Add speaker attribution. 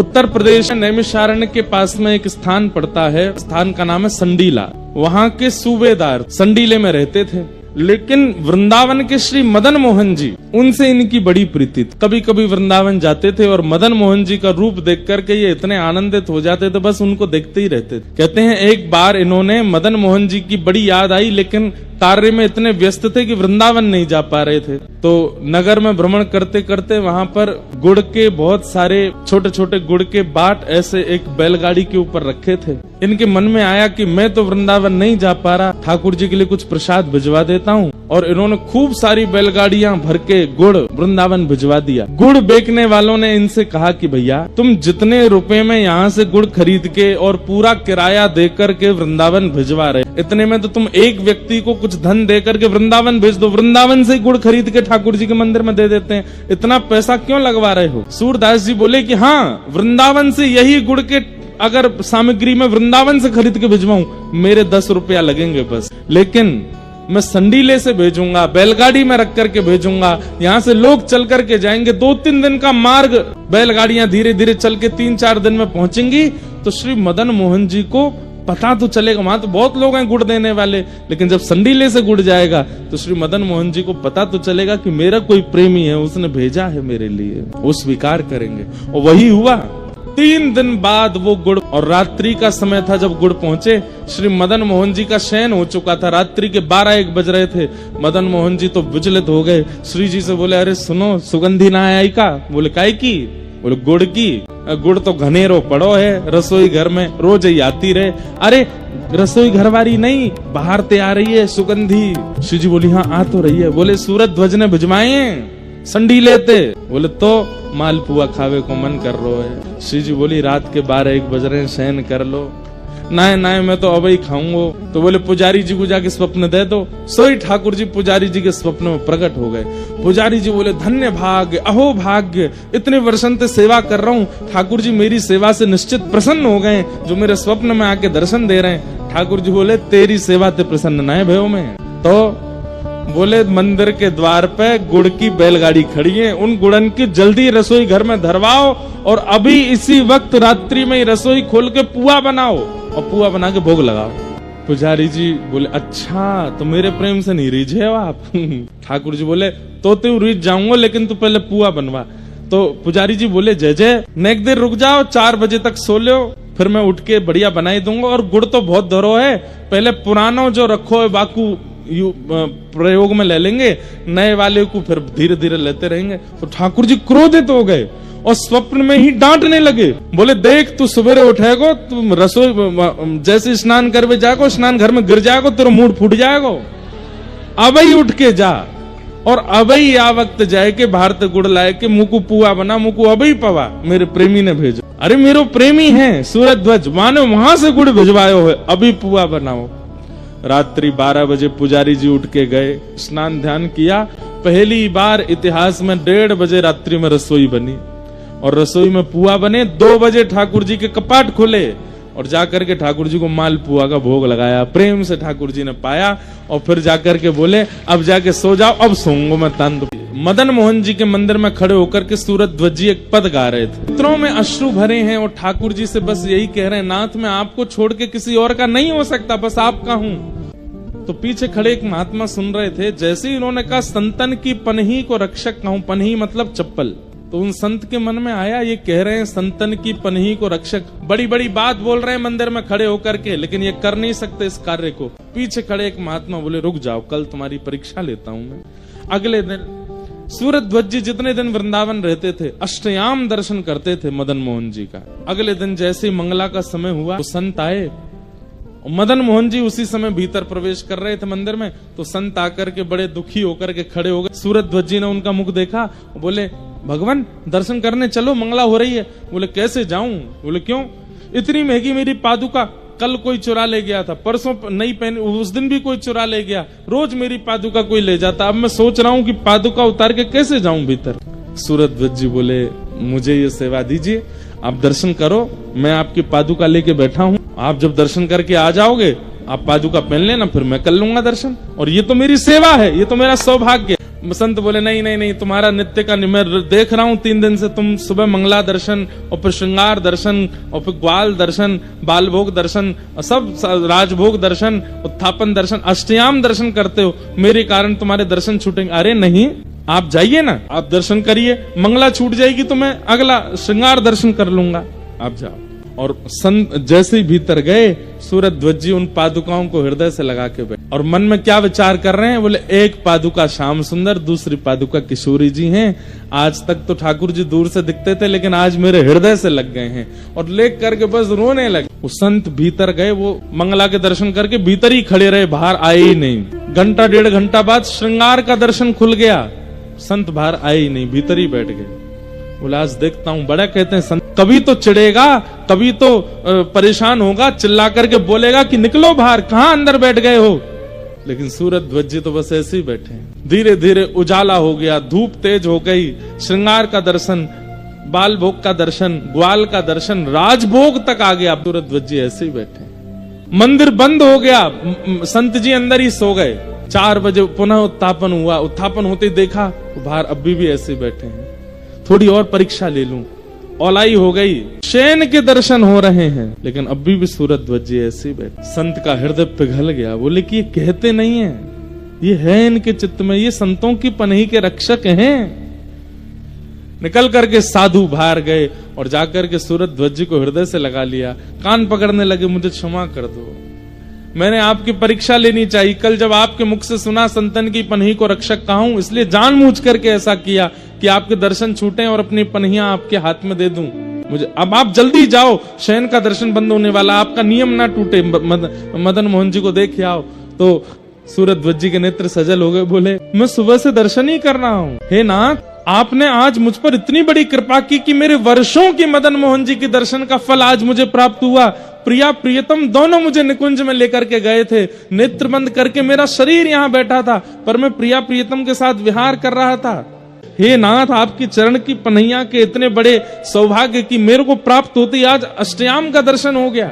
Speaker 1: उत्तर प्रदेश नैमिषारण्य के पास में एक स्थान पड़ता है, स्थान का नाम है संडीला। वहाँ के सूबेदार संडीले में रहते थे, लेकिन वृंदावन के श्री मदन मोहन जी, उनसे इनकी बड़ी प्रीति थी। कभी कभी वृंदावन जाते थे और मदन मोहन जी का रूप देख करके ये इतने आनंदित हो जाते थे, बस उनको देखते ही रहते थे। कहते हैं एक बार इन्होंने मदन मोहन जी की बड़ी याद आई, लेकिन कार्य में इतने व्यस्त थे कि वृंदावन नहीं जा पा रहे थे। तो नगर में भ्रमण करते करते वहां पर गुड़ के बहुत सारे छोटे छोटे गुड़ के बाट ऐसे एक बैलगाड़ी के ऊपर रखे थे। इनके मन में आया कि मैं तो वृंदावन नहीं जा पा रहा, ठाकुर जी के लिए कुछ प्रसाद भिजवा देता हूँ। और इन्होंने खूब सारी बैलगाड़ियां भर के गुड़ वृंदावन भिजवा दिया। गुड़ बेचने वालों ने इनसे कहा कि भैया तुम जितने रुपए में यहाँ से गुड़ खरीद के और पूरा किराया देकर के वृंदावन भिजवा रहे, इतने में तो तुम एक व्यक्ति को कुछ धन दे करके वृंदावन भेज दो, वृंदावन से गुड़ खरीद के ठाकुर जी के मंदिर में दे देते हैं, इतना पैसा क्यों लगवा रहे हो। सूरदास जी बोले कि हाँ, वृंदावन से यही गुड़ के अगर सामग्री में वृंदावन से खरीद के भिजवाऊं, मेरे 10 रुपया लगेंगे बस, लेकिन मैं संडीले से भेजूंगा, बैलगाड़ी में रख करके भेजूंगा, यहाँ से लोग चल करके जाएंगे, 2-3 दिन का मार्ग, बैलगाड़ियां धीरे धीरे चल के 3-4 दिन में पहुंचेंगी, तो श्री मदन मोहन जी को पता तो चलेगा, वहां तो बहुत लोग हैं गुड़ देने वाले, लेकिन जब संडीले से गुड़ जाएगा तो श्री मदन मोहन जी को पता तो चलेगा कि मेरा कोई प्रेमी है, उसने भेजा है मेरे लिए, वो स्वीकार करेंगे। और वही हुआ। 3 दिन बाद वो गुड़, और रात्रि का समय था जब गुड़ पहुंचे, श्री मदन मोहन जी का शयन हो चुका था, रात्रि के 12-1 बज रहे थे। मदन मोहन जी तो विचलित हो गए, श्री जी से बोले अरे सुनो, सुगंधी ना आई का? बोले काय की? बोले गुड़ की। गुड़ तो घनेरो पड़ो है रसोई घर में, रोज ही आती रहे। अरे रसोई घर वाली नहीं, बाहर ते आ रही है सुगंधी। श्री जी बोली हाँ आ तो रही है। बोले सूरज ध्वज ने भिजवाए संडी लेते? बोले तो मालपुआ खावे को मन कर रो है। श्री जी बोली रात के 12-1 बज रहे हैं, शयन कर लो। ना मैं तो अब ही खाऊंगा। तो बोले पुजारी जी को जाके स्वप्न दे दो। सोई ठाकुर जी पुजारी जी के स्वप्न में प्रकट हो गए। पुजारी जी बोले धन्य भाग्य, अहो भाग्य, इतने वर्षों से सेवा कर रहा हूँ, ठाकुर जी मेरी सेवा से निश्चित प्रसन्न हो गए, जो मेरे स्वप्न में आके दर्शन दे रहे हैं। ठाकुर जी बोले तेरी सेवा ते प्रसन्न ना है भयो में। तो बोले मंदिर के द्वार पे गुड़ की बैलगाड़ी खड़ी है, उन गुड़न की जल्दी रसोई घर में धरवाओ, और अभी इसी वक्त रात्रि में रसोई खोल के पुआ बनाओ और पुआ बना के भोग लगाओ। पुजारी जी बोले अच्छा, तो मेरे प्रेम से नहीं रीझे हो आप? ठाकुर जी बोले तो तू रीझ जाऊंगा, लेकिन तू पहले पुआ बनवा। तो पुजारी जी बोले जय जय, नेक देर रुक जाओ, 4 बजे तक सो लो, फिर मैं उठ के बढ़िया बनाई दूंगा। और गुड़ तो बहुत धरो है, पहले पुराना जो रखो है बाकू प्रयोग में ले लेंगे, नए वाले को फिर धीरे धीरे लेते रहेंगे। तो ठाकुर जी क्रोधित हो गए और स्वप्न में ही डांटने लगे। बोले देख तू सवेरे उठेगो, तुम रसोई जैसे स्नान करवे जाएगो, स्नान घर में गिर जाएगो, तेरा मूड फूट जाएगो। अब ही उठ के जा, और अब ही आ वक्त जाए के बाहर ते गुड़ लाए के मुकु पुआ बना, मुकु अब ही पवा, मेरे प्रेमी ने भेजो। अरे मेरो प्रेमी है सूरज ध्वज, मानो वहां से गुड़ भिजवायो है, अभी पुआ बनाओ। रात्रि 12 बजे पुजारी जी उठ के गए, स्नान ध्यान किया। पहली बार इतिहास में 1:30 बजे रात्रि में रसोई बनी, और रसोई में पुआ बने। 2 बजे ठाकुर जी के कपाट खुले, और जाकर के ठाकुर जी को मालपुआ का भोग लगाया, प्रेम से ठाकुर जी ने पाया। और फिर जाकर के बोले अब जाके सो जाओ, अब सोऊंगा मैं तंद। मदन मोहन जी के मंदिर में खड़े होकर के सूरज ध्वज जी एक पद गा रहे थे, नेत्रों में अश्रु भरे हैं, और ठाकुर जी से बस यही कह रहे हैं नाथ मैं आपको छोड़ के किसी और का नहीं हो सकता, बस आपका हूँ। तो पीछे खड़े एक महात्मा सुन रहे थे। जैसे ही इन्होंने कहा संतन की पनही को रक्षक कहूं, पनही मतलब चप्पल, तो उन संत के मन में आया ये कह रहे हैं संतन की पनही को रक्षक, बड़ी बड़ी बात बोल रहे हैं मंदिर में खड़े होकर के, लेकिन ये कर नहीं सकते इस कार्य को। पीछे खड़े एक महात्मा बोले रुक जाओ, कल तुम्हारी परीक्षा लेता हूं मैं। अगले दिन सूरज ध्वज जी जितने दिन वृंदावन रहते थे, अष्टयाम दर्शन करते थे मदन मोहन जी का। अगले दिन जैसे ही मंगला का समय हुआ तो संत आए, मदन मोहन जी उसी समय भीतर प्रवेश कर रहे थे मंदिर में। तो संत आकर के बड़े दुखी होकर के खड़े हो गए। सूरज ध्वज जी ने उनका मुख देखा, बोले भगवान दर्शन करने चलो, मंगला हो रही है। बोले कैसे जाऊं? बोले क्यों? इतनी महंगी मेरी पादुका कल कोई चुरा ले गया था, परसों नहीं पहनी, उस दिन भी कोई चुरा ले गया, रोज मेरी पादुका कोई ले जाता, अब मैं सोच रहा हूं कि पादुका उतार के कैसे जाऊं भीतर। सूरज ध्वज जी बोले मुझे ये सेवा दीजिए, आप दर्शन करो, मैं आपकी पादुका लेके बैठा हूं, आप जब दर्शन करके आ जाओगे आप पादुका पहन लेना, फिर मैं कर लूंगा दर्शन, और ये तो मेरी सेवा है, ये तो मेरा सौभाग्य। संत बोले नहीं नहीं नहीं, तुम्हारा नित्य का मैं देख रहा हूं 3 दिन से, तुम सुबह मंगला दर्शन और फिर श्रृंगार दर्शन और फिर ग्वाल दर्शन, बाल भोग दर्शन, सब राजभोग दर्शन, उत्थापन दर्शन, अष्टयाम दर्शन करते हो, मेरे कारण तुम्हारे दर्शन छूटेंगे। अरे नहीं, आप जाइए ना, आप दर्शन करिए, मंगला छूट जाएगी तो मैं अगला श्रृंगार दर्शन कर लूंगा, आप जाओ। और संत जैसे ही भीतर गए, सूरज ध्वज जी उन पादुकाओं को हृदय से लगा के बैठे और मन में क्या विचार कर रहे हैं, बोले एक पादुका श्याम सुंदर, दूसरी पादुका किशोरी जी हैं। आज तक तो ठाकुर जी दूर से दिखते थे, लेकिन आज मेरे हृदय से लग गए हैं, और लेख करके बस रोने लगे। वो संत भीतर गए, वो मंगला के दर्शन करके भीतर ही खड़े रहे, बाहर आए ही नहीं। घंटा 1.5 घंटा बाद श्रृंगार का दर्शन खुल गया, संत बाहर आए ही नहीं, भीतर ही बैठ गए। बोला आज देखता हूं, बड़ा कहते हैं संत, कभी तो चिढ़ेगा, कभी तो परेशान होगा, चिल्ला करके बोलेगा कि निकलो बाहर, कहां अंदर बैठ गए हो। लेकिन सूरज ध्वज जी तो बस ऐसे ही बैठे हैं। धीरे धीरे उजाला हो गया, धूप तेज हो गई, श्रृंगार का दर्शन, बाल भोग का दर्शन, ग्वाल का दर्शन, राजभोग तक आ गया। सूरज ध्वज जी ऐसे ही बैठे। मंदिर बंद हो गया, संत जी अंदर ही सो गए। 4 बजे पुनः उत्थापन हुआ, उत्थापन होते ही देखा बाहर अभी भी ऐसे बैठे हैं। थोड़ी और परीक्षा ले लूं, औलाई हो गई, शयन के दर्शन हो रहे हैं, लेकिन अभी भी सूरज ध्वज जी ऐसे ही बैठे। संत का हृदय पिघल गया, बोले कि ये कहते नहीं है, ये है इनके चित्त में, ये संतों की पनही के रक्षक हैं। निकल करके साधु बाहर गए और जाकर के सूरज ध्वज जी को हृदय से लगा लिया, कान पकड़ने लगे, मुझे क्षमा कर दो, मैंने आपकी परीक्षा लेनी चाहिए। कल जब आपके मुख से सुना संतन की पनही को रक्षक कहा हूं, इसलिए जानबूझ करके ऐसा किया कि आपके दर्शन छूटे और अपनी पनहियां आपके हाथ में दे दूं। मुझे अब आप जल्दी जाओ, शयन का दर्शन बंद होने वाला, आपका नियम ना टूटे, मदन मोहन जी को देख आओ। तो सूरज ध्वज जी के नेत्र सजल हो गए, बोले मैं सुबह से दर्शन ही कर रहा हूं, हे नाथ, आपने आज मुझ पर इतनी बड़ी कृपा की कि मेरे वर्षों की मदन मोहन जी के दर्शन का फल आज मुझे प्राप्त हुआ। प्रिया प्रियतम दोनों मुझे निकुंज में लेकर के गए थे, नेत्र बंद करके मेरा शरीर यहाँ बैठा था, पर मैं प्रिया प्रियतम के साथ विहार कर रहा था। हे नाथ, आपकी चरण की पनैया के इतने बड़े सौभाग्य की मेरे को प्राप्त होती आज अष्टयाम का दर्शन हो गया।